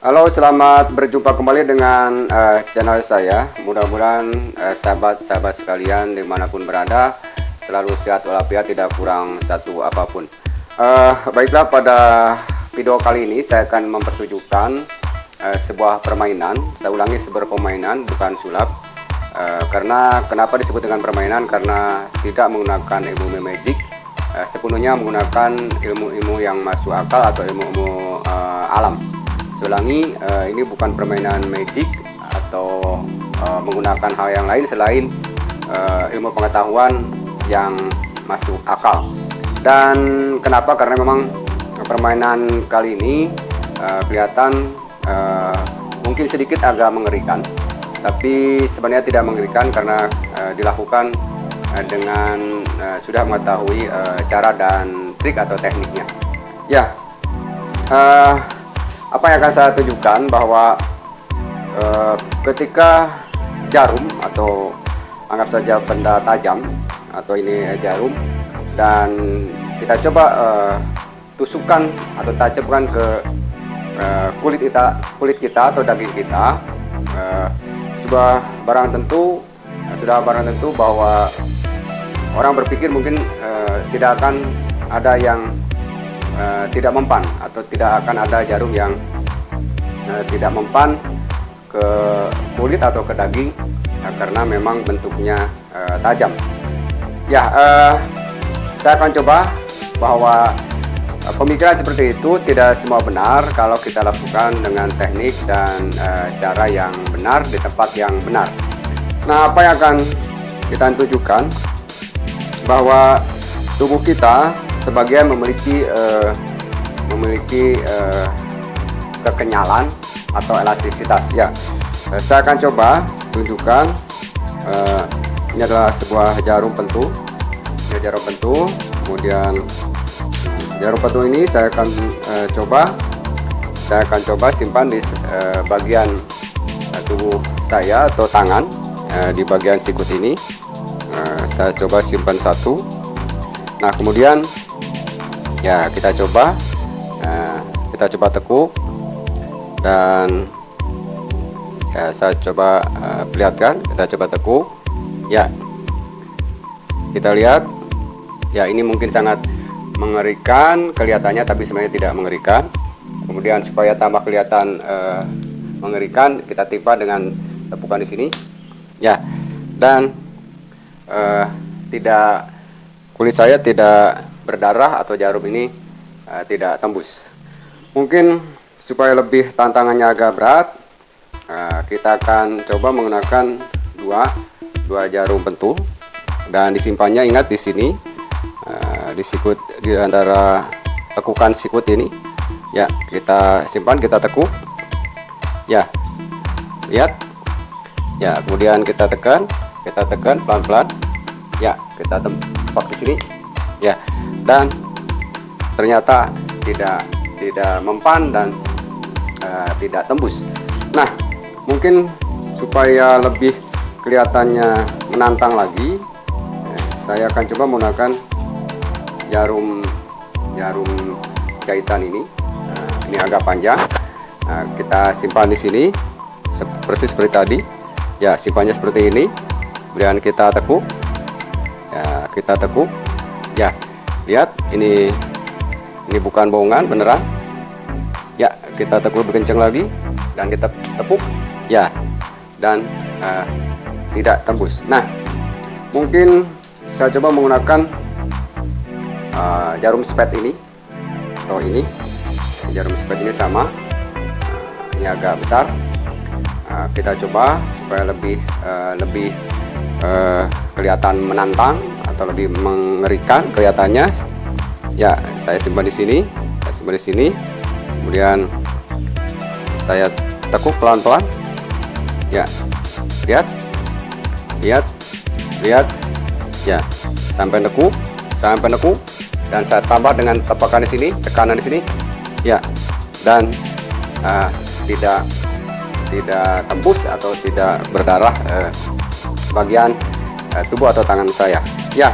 Halo, selamat berjumpa kembali dengan channel saya. Mudah-mudahan sahabat-sahabat sekalian dimanapun berada selalu sehat walafiat, tidak kurang satu apapun. Baiklah, pada video kali ini saya akan mempertunjukkan sebuah permainan. Saya ulangi, sebuah permainan, bukan sulap. Karena kenapa disebut dengan permainan? Karena tidak menggunakan ilmu magic, sepenuhnya menggunakan ilmu-ilmu yang masuk akal atau ilmu-ilmu alam. Ulangi, ini bukan permainan magic atau menggunakan hal yang lain selain ilmu pengetahuan yang masuk akal. Dan kenapa? Karena memang permainan kali ini kelihatan mungkin sedikit agak mengerikan, tapi sebenarnya tidak mengerikan karena dilakukan dengan sudah mengetahui cara dan trik atau tekniknya. Ya, apa yang akan saya tunjukkan bahwa ketika jarum atau anggap saja benda tajam atau ini jarum, dan kita coba tusukkan atau tajamkan ke kulit kita atau daging kita, sudah barang tentu bahwa orang berpikir mungkin tidak akan ada yang tidak mempan, atau tidak akan ada jarum yang tidak mempan ke kulit atau ke daging, karena memang bentuknya tajam. Ya, saya akan coba bahwa pemikiran seperti itu tidak semua benar kalau kita lakukan dengan teknik dan cara yang benar di tempat yang benar. Nah, apa yang akan kita tunjukkan bahwa tubuh kita sebagian memiliki kekenyalan atau elastisitas. Ya, saya akan coba tunjukkan. Ini adalah sebuah jarum pentul. Ini jarum pentul. Kemudian jarum pentul ini saya akan coba simpan di bagian tubuh saya atau tangan, di bagian sikut ini. Saya coba simpan satu. Nah, kemudian ya kita coba tekuk, dan ya saya coba perlihatkan. Kita coba tekuk. Ya, kita lihat. Ya, ini mungkin sangat mengerikan kelihatannya, tapi sebenarnya tidak mengerikan. Kemudian supaya tambah kelihatan mengerikan, kita timpa dengan tepukan di sini. Ya, dan kulit saya tidak berdarah atau jarum ini tidak tembus. Mungkin supaya lebih tantangannya agak berat, kita akan coba menggunakan dua jarum pentul, dan disimpannya, ingat, di sini, di sikut, di antara tekukan sikut ini. Ya, kita simpan, kita tekuk. Ya, lihat. Ya, kemudian kita tekan pelan-pelan. Ya, kita tempat di sini. Ya, dan ternyata tidak mempan dan tidak tembus. Nah, mungkin supaya lebih kelihatannya menantang lagi, saya akan coba menggunakan jarum jahitan ini. Ini agak panjang. Kita simpan di sini persis seperti tadi. Ya, simpannya seperti ini. Kemudian kita tekuk. Ya, kita tekuk. Ya, lihat, ini bukan bohongan, beneran. Ya, kita tekuk lebih kencang lagi, dan kita tepuk. Ya, dan tidak tembus. Nah, mungkin saya coba menggunakan jarum spet ini, atau ini. Jarum spet ini sama, ini agak besar. Kita coba supaya lebih kelihatan menantang atau lebih mengerikan kelihatannya. Ya, saya simpan di sini, kemudian saya tekuk pelan-pelan. Ya, lihat. Ya, sampai nekuk, dan saya tambah dengan tepakan di sini, tekanan di sini. Ya, dan tidak tembus atau tidak berdarah bagian tubuh atau tangan saya. Ya,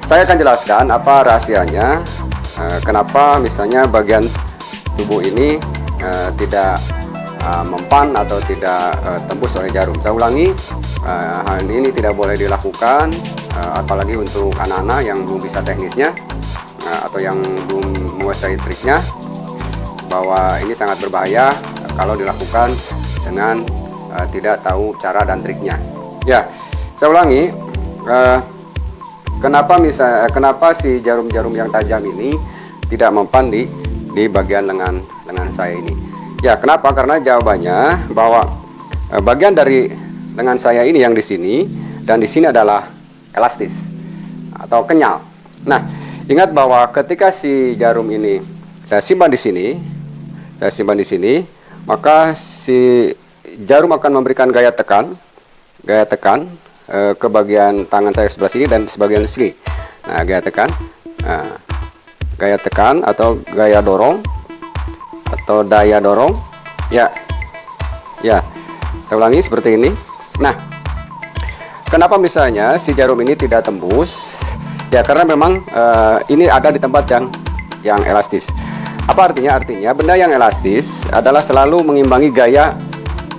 saya akan jelaskan apa rahasianya, kenapa misalnya bagian tubuh ini tidak mempan atau tidak tembus oleh jarum. Saya ulangi, hal ini tidak boleh dilakukan, apalagi untuk anak-anak yang belum bisa teknisnya atau yang belum menguasai triknya, bahwa ini sangat berbahaya kalau dilakukan dengan tidak tahu cara dan triknya. Ya, saya ulangi, kenapa si jarum-jarum yang tajam ini tidak mempan di bagian lengan saya ini? Ya, kenapa? Karena jawabannya bahwa bagian dari lengan saya ini yang di sini dan di sini adalah elastis atau kenyal. Nah, ingat bahwa ketika si jarum ini saya simpan di sini, maka si jarum akan memberikan gaya tekan ke bagian tangan saya sebelah sini dan sebagian sini. Nah, gaya tekan atau gaya dorong atau daya dorong. Ya, saya ulangi seperti ini. Nah, kenapa misalnya si jarum ini tidak tembus? Ya, karena memang ini ada di tempat yang elastis. Apa artinya? Artinya benda yang elastis adalah selalu mengimbangi gaya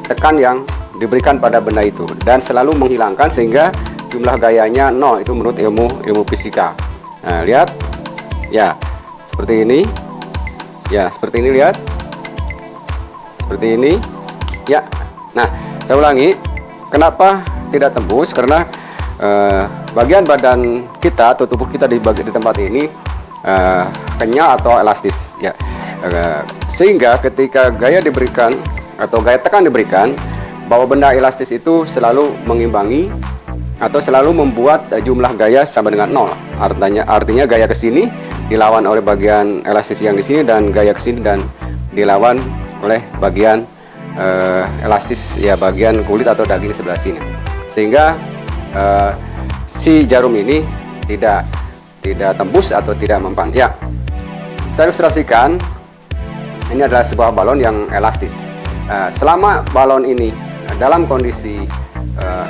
tekan yang diberikan pada benda itu dan selalu menghilangkan sehingga jumlah gayanya 0. Itu menurut ilmu fisika. Nah, lihat. Ya, seperti ini. Ya, seperti ini, lihat. Seperti ini. Ya. Nah, saya ulangi, kenapa tidak tembus? Karena bagian badan kita atau tubuh kita di tempat ini kenyal atau elastis, ya. Sehingga ketika gaya diberikan atau gaya tekan diberikan, bahwa benda elastis itu selalu mengimbangi atau selalu membuat jumlah gaya sama dengan 0. Artinya gaya ke sini dilawan oleh bagian elastis yang di sini, dan gaya ke sini dan dilawan oleh bagian elastis, ya, bagian kulit atau daging di sebelah sini. Sehingga si jarum ini tidak tembus atau tidak mempan. Ya, saya ilustrasikan. Ini adalah sebuah balon yang elastis. Selama balon ini dalam kondisi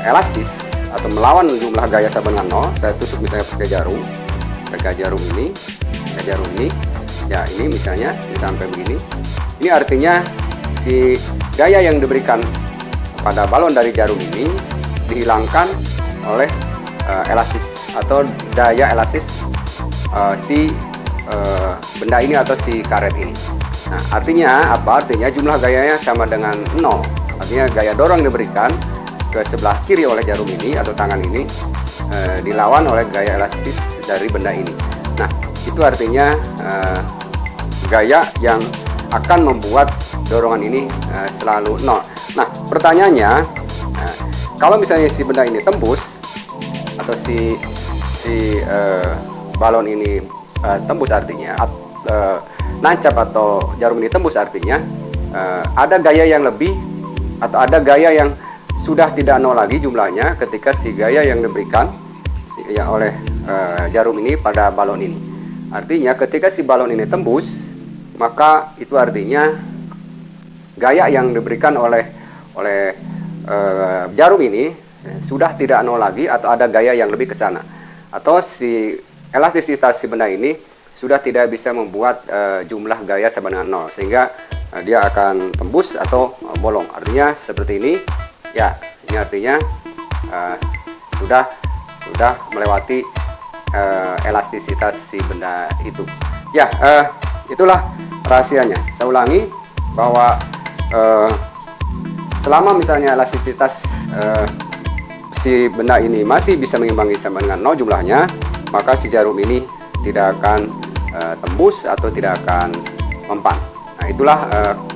elastis atau melawan jumlah gaya sama dengan 0, saya tusuk misalnya pakai jarum ini, ya, ini misalnya sampai begini. Ini artinya si gaya yang diberikan pada balon dari jarum ini dihilangkan oleh elastis atau daya elastis si benda ini atau si karet ini. Nah, artinya apa? Artinya jumlah gayanya sama dengan 0. Artinya gaya dorong yang diberikan ke sebelah kiri oleh jarum ini atau tangan ini dilawan oleh gaya elastis dari benda ini. Nah, itu artinya gaya yang akan membuat dorongan ini selalu 0. Nah, pertanyaannya, kalau misalnya si benda ini tembus atau si balon ini tembus, artinya nancap atau jarum ini tembus, artinya ada gaya yang lebih atau ada gaya yang sudah tidak 0 lagi jumlahnya ketika si gaya yang diberikan oleh jarum ini pada balon ini. Artinya ketika si balon ini tembus, maka itu artinya gaya yang diberikan oleh jarum ini sudah tidak 0 lagi atau ada gaya yang lebih ke sana, atau si elastisitas si benda ini sudah tidak bisa membuat jumlah gaya sama dengan 0, sehingga dia akan tembus atau bolong. Artinya seperti ini. Ya, ini artinya sudah melewati elastisitas si benda itu. Ya, itulah rahasianya. Saya ulangi bahwa selama misalnya elastisitas si benda ini masih bisa mengimbangi sama dengan 0 jumlahnya, maka si jarum ini tidak akan tembus atau tidak akan mempan. Nah, itulah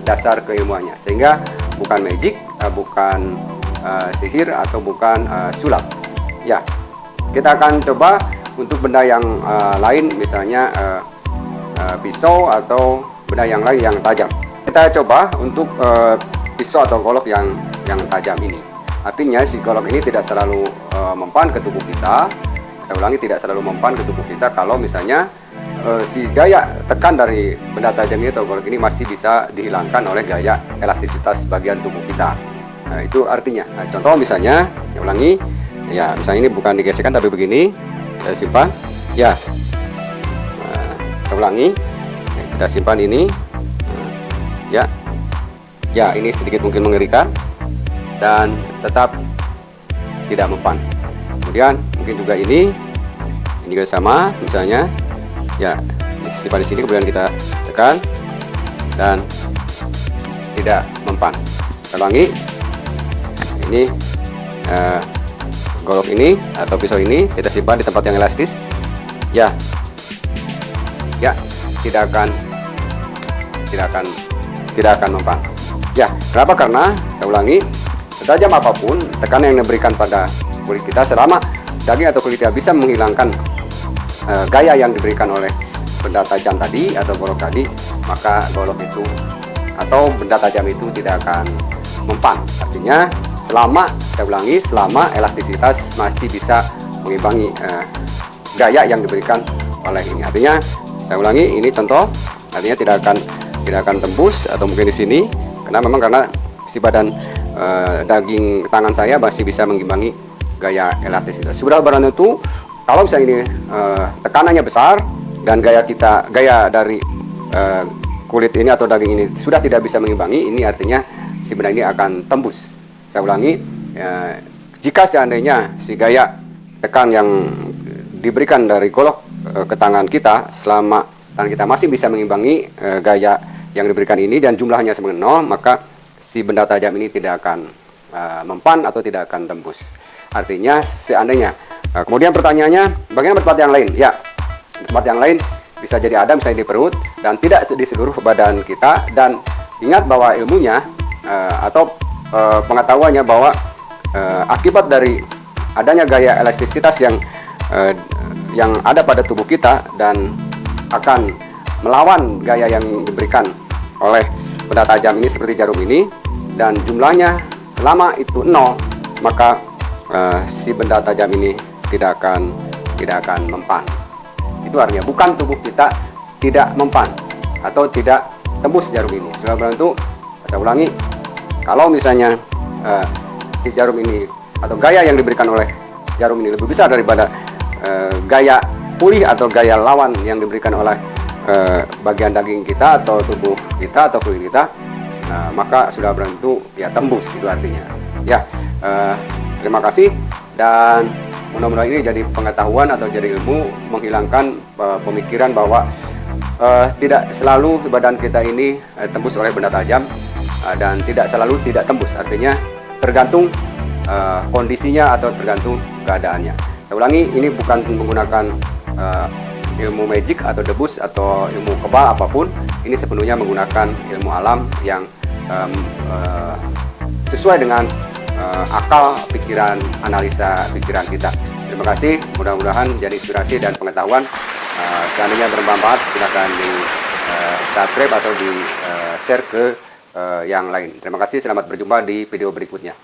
dasar keilmuannya. Sehingga bukan magic, bukan sihir atau bukan sulap. Ya, kita akan coba untuk benda yang lain, misalnya pisau atau benda yang lain yang tajam. Kita coba untuk pisau atau golok yang tajam ini. Artinya si golok ini tidak selalu mempan ke tubuh kita. Saya ulangi, tidak selalu mempan ke tubuh kita kalau misalnya si gaya tekan dari benda tajam ini atau golok ini masih bisa dihilangkan oleh gaya elastisitas bagian tubuh kita. Nah, itu artinya. Nah, contoh misalnya, saya ulangi, ya, misalnya ini bukan digesekkan tapi begini, saya simpan, ya. Nah, saya ulangi, kita simpan ini. Nah, Ya, ya ini sedikit mungkin mengerikan dan tetap tidak mempan. Kemudian mungkin juga ini juga sama, misalnya ya disimpan di sini, kemudian kita tekan dan tidak mempan. Kita ulangi, ini golok ini atau pisau ini kita simpan di tempat yang elastis, ya tidak akan mempan. Ya, kenapa? Karena saya ulangi, setajam apapun tekanan yang diberikan pada kulit kita, selama daging atau kulit kita bisa menghilangkan gaya yang diberikan oleh benda tajam tadi atau golok tadi, maka golok itu atau benda tajam itu tidak akan mempan. Artinya selama, saya ulangi, selama elastisitas masih bisa mengimbangi gaya yang diberikan oleh ini. Artinya saya ulangi, ini contoh, artinya tidak akan tembus, atau mungkin di sini karena si badan daging tangan saya masih bisa mengimbangi gaya elastisitas. Sudah barang tentu kalau misalnya ini tekanannya besar dan gaya dari kulit ini atau daging ini sudah tidak bisa mengimbangi, ini artinya si benda ini akan tembus. Saya ulangi, jika seandainya si gaya tekan yang diberikan dari golok ke tangan kita, selama tangan kita masih bisa mengimbangi gaya yang diberikan ini dan jumlahnya sama dengan 0, maka si benda tajam ini tidak akan mempan atau tidak akan tembus. Artinya seandainya, kemudian pertanyaannya, bagaimana tempat yang lain? Ya, tempat yang lain bisa jadi ada misalnya di perut dan tidak di seluruh badan kita. Dan ingat bahwa ilmunya atau pengetahuannya bahwa akibat dari adanya gaya elastisitas yang ada pada tubuh kita dan akan melawan gaya yang diberikan oleh benda tajam ini seperti jarum ini, dan jumlahnya selama itu 0, maka si benda tajam ini tidak akan mempan. Itu artinya bukan tubuh kita tidak mempan atau tidak tembus jarum ini. Sudah berlalu, saya ulangi, kalau misalnya si jarum ini atau gaya yang diberikan oleh jarum ini lebih besar daripada gaya pulih atau gaya lawan yang diberikan oleh bagian daging kita atau tubuh kita atau kulit kita, maka sudah tentu ya tembus, itu artinya. Ya, terima kasih, dan mudah-mudahan ini jadi pengetahuan atau jadi ilmu, menghilangkan pemikiran bahwa tidak selalu badan kita ini tembus oleh benda tajam, dan tidak selalu tidak tembus. Artinya tergantung kondisinya atau tergantung keadaannya. Saya ulangi, ini bukan menggunakan ilmu magic atau debus atau ilmu kebal apapun. Ini sepenuhnya menggunakan ilmu alam yang sesuai dengan akal, pikiran, analisa pikiran kita. Terima kasih, mudah-mudahan jadi inspirasi dan pengetahuan. Seandainya bermanfaat, silakan di subscribe atau di share ke yang lain. Terima kasih, selamat berjumpa di video berikutnya.